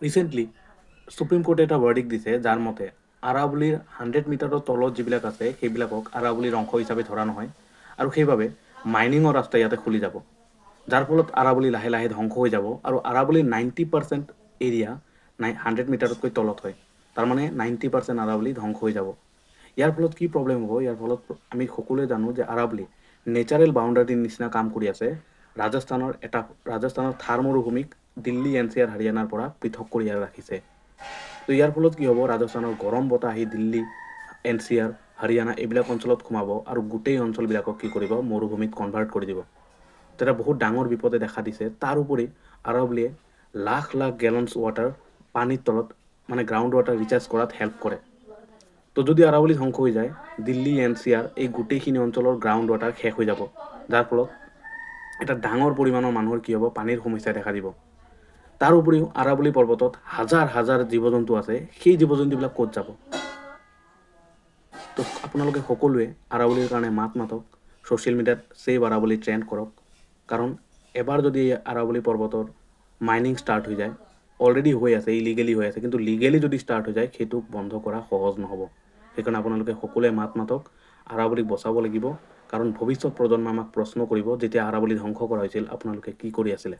Recently supreme কোৰ্টে এটা ভাৰ্ডিক্ট দিছে যাৰ মতে আৰাৱলীৰ 100 মিটাৰৰ তলত যিবিলাক আছে সেইবিলাকক আৰাৱলীৰ অংশ হিচাপে ধৰা নহয় আৰু সেইবাবে মাইনিঙৰ ৰাস্তা ইয়াতে খুলি যাব, যাৰ ফলত আৰাৱলী লাহে লাহে ধ্বংস হৈ যাব আৰু আৰাৱলীৰ 90% এৰিয়া 100 মিটাৰতকৈ তলত হয়। তাৰমানে 90% আৰাৱলী ধ্বংস হৈ যাব। ইয়াৰ ফলত কি প্ৰব্লেম হ'ব? ইয়াৰ ফলত আমি সকলোৱে জানো যে আৰাৱলী নেচাৰেল বাউণ্ডাৰীৰ নিচিনা কাম কৰি আছে। ৰাজস্থানৰ থাৰ মৰুভূমিক দিল্লী NCR হাৰিয়ানাৰ পৰা পৃথক কৰি ৰাখিছে। তো ইয়াৰ ফলত কি হ'ব? ৰাজস্থানৰ গৰম বতাহ আহি দিল্লী NCR হাৰিয়ানা এইবিলাক অঞ্চলত সোমাব আৰু গোটেই অঞ্চলবিলাকক কি কৰিব? মৰুভূমিত কনভাৰ্ট কৰি দিব। তেতিয়া বহুত ডাঙৰ বিপদে দেখা দিছে। তাৰোপৰি আৰাৱলীয়ে লাখ লাখ গেলনছ ৱাটাৰ পানীৰ তলত মানে গ্ৰাউণ্ড ৱাটাৰ ৰিচাৰ্জ কৰাত হেল্প কৰে। তো যদি আৰাৱলী ধ্বংস হৈ যায়, দিল্লী NCR এই গোটেইখিনি অঞ্চলৰ গ্ৰাউণ্ড ৱাটাৰ শেষ হৈ যাব, যাৰ ফলত এটা ডাঙৰ পৰিমাণৰ মানুহৰ কি হ'ব? পানীৰ সমস্যা দেখা দিব। তাৰ উপৰিও আৰাৱলী পৰ্বতত হাজাৰ হাজাৰ জীৱ জন্তু আছে, সেই জীৱ জন্তুবিলাক ক'ত যাব? তো আপোনালোকে সকলোৱে আৰাৱলীৰ কাৰণে মাত মাতক, ছ'চিয়েল মিডিয়াত ছেভ আৰাৱলী ট্ৰেণ্ড কৰক, কাৰণ এবাৰ যদি আৰাৱলী পৰ্বতৰ মাইনিং ষ্টাৰ্ট হৈ যায়, অলৰেডি হৈ আছে, ইলিগেলি হৈ আছে, কিন্তু লিগেলি যদি ষ্টাৰ্ট হৈ যায় সেইটোক বন্ধ কৰা সহজ নহ'ব। সেইকাৰণে আপোনালোকে সকলোৱে মাত মাতক, আৰাৱলীক বচাব লাগিব, কাৰণ ভৱিষ্যত প্ৰজন্মই আমাক প্ৰশ্ন কৰিব, যেতিয়া আৰাৱলী ধ্বংস কৰা হৈছিল আপোনালোকে কি কৰি আছিলে।